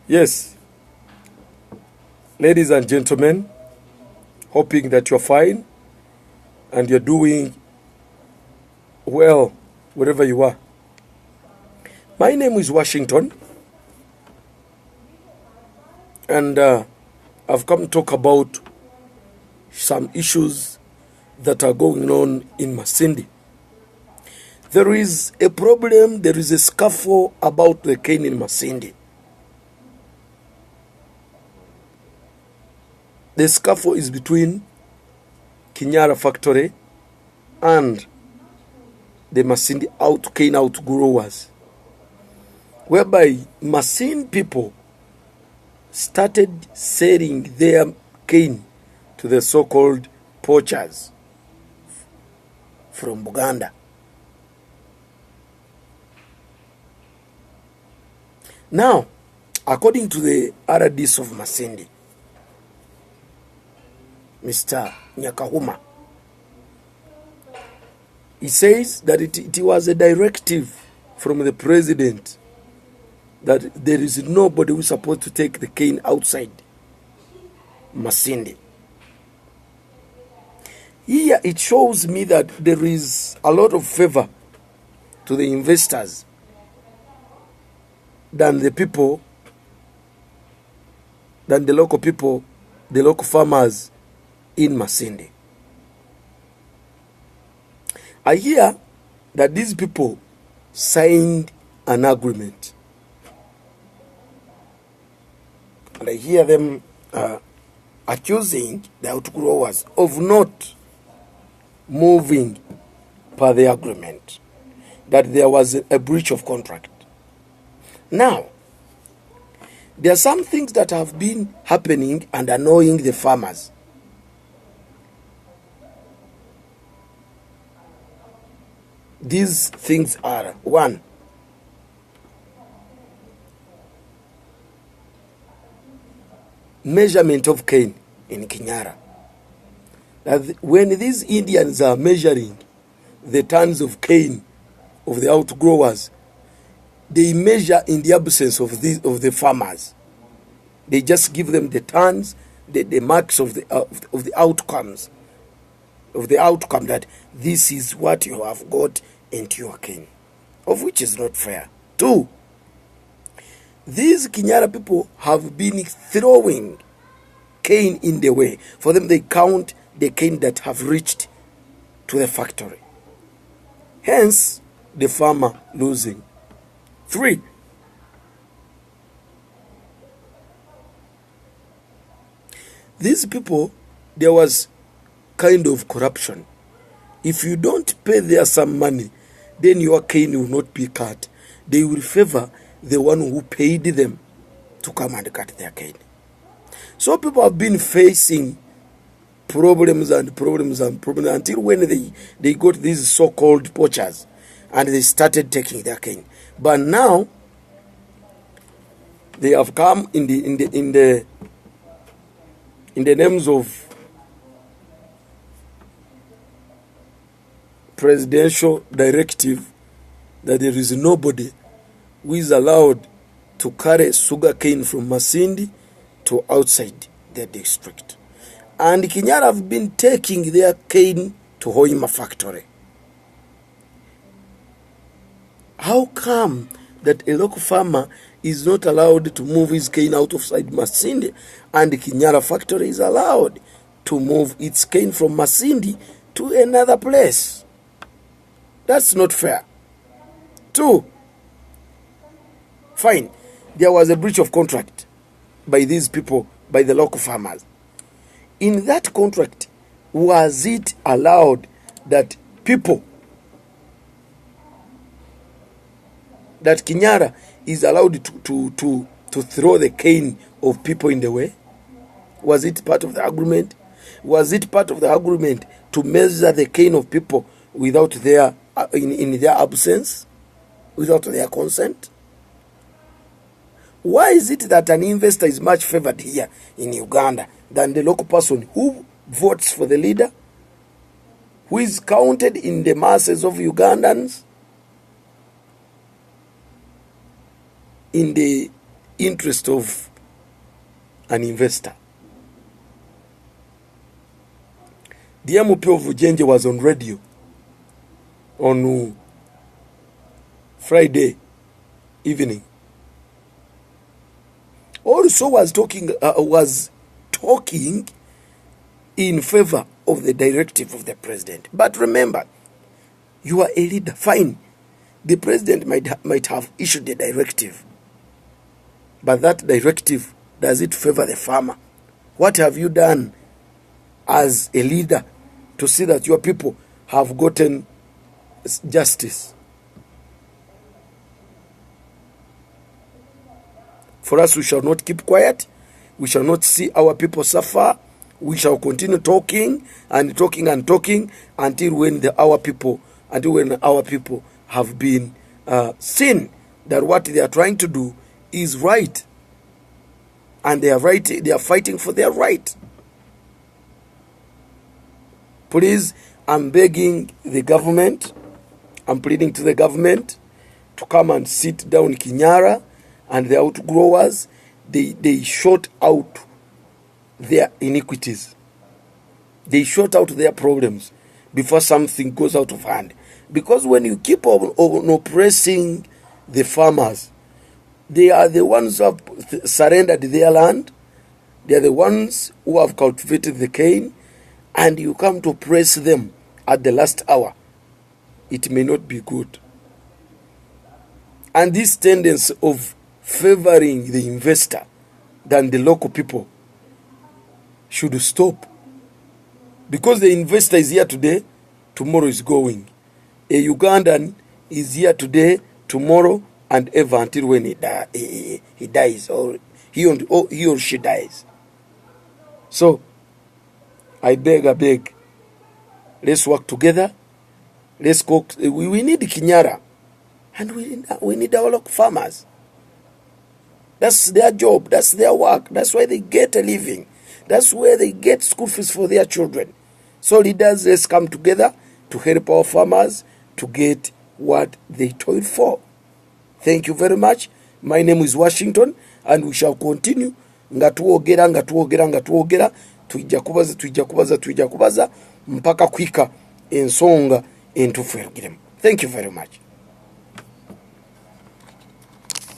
Yes, ladies and gentlemen, hoping that you're fine and you're doing well wherever you are. My name is Washington, and I've come to talk about some issues that are going on in Masindi. There is a problem, there is a scuffle about the cane in Masindi. The scuffle is between Kinyara factory and the Masindi cane out growers, whereby Masindi people started selling their cane to the so-called poachers from Buganda. Now, according to the RDs of Masindi, Mr. Nyakahuma, he says that it was a directive from the president that there is nobody who is supposed to take the cane outside Masindi. Here it shows me that there is a lot of favor to the investors than the people, than the local people, the local farmers in Masindi. I hear that these people signed an agreement, and I hear them accusing the outgrowers of not moving per the agreement, that there was a breach of contract. Now, there are some things that have been happening and annoying the farmers. These things are: one, measurement of cane in Kinyara. That when these Indians are measuring the tons of cane of the outgrowers, they measure in the absence of the farmers. They just give them the tons, the marks of the outcomes, of the outcome, that this is what you have got into your cane, of which is not fair. Two, these Kinyara people have been throwing cane in the way. For them, they count the cane that have reached to the factory. Hence, the farmer losing. Three, these people, there was kind of corruption. If you don't pay there some money, then your cane will not be cut. They will favor the one who paid them to come and cut their cane. So people have been facing problems until when they got these so-called poachers and they started taking their cane. But now they have come in the names of presidential directive that there is nobody who is allowed to carry sugar cane from Masindi to outside their district. And Kinyara have been taking their cane to Hoima factory. How come that a local farmer is not allowed to move his cane out of side Masindi, and the Kinyara factory is allowed to move its cane from Masindi to another place? That's not fair. Two, fine, there was a breach of contract by these people, by the local farmers. In that contract, was it allowed that people, that Kinyara is allowed to throw the cane of people in the way? Was it part of the agreement? Was it part of the agreement to measure the cane of people without their in their absence, without their consent? Why is it that an investor is much favored here in Uganda than the local person who votes for the leader, who is counted in the masses of Ugandans, in the interest of an investor. The MOP of Ujenje was on radio on Friday evening. Also was talking in favor of the directive of the president. But remember, you are a leader. Fine. The president might have issued a directive. But that directive, does it favor the farmer? What have you done as a leader to see that your people have gotten justice? For us, we shall not keep quiet. We shall not see our people suffer. We shall continue talking and talking and talking until when our people have been seen that what they are trying to do is right, and they are right. They are fighting for their right. Please, I'm begging the government. I'm pleading to the government to come and sit down in Kinyara, and the outgrowers, they sort out their iniquities. They sort out their problems before something goes out of hand. Because when you keep on oppressing the farmers, they are the ones who have surrendered their land. They are the ones who have cultivated the cane, and you come to oppress them at the last hour. It may not be good. And this tendency of favoring the investor than the local people should stop. Because the investor is here today, tomorrow is going. A Ugandan is here today, tomorrow, and ever until when he dies, or he or she dies. So, I beg, let's work together. Let's go. We need Kinyara, and we need our local farmers. That's their job. That's their work. That's why they get a living. That's where they get school fees for their children. So leaders, let's come together to help our farmers to get what they toiled for. Thank you very much. My name is Washington, and we shall continue. Ngatuogera. Tuija kubaza mpaka kwika ensonga entufu erugiremu. Thank you very much.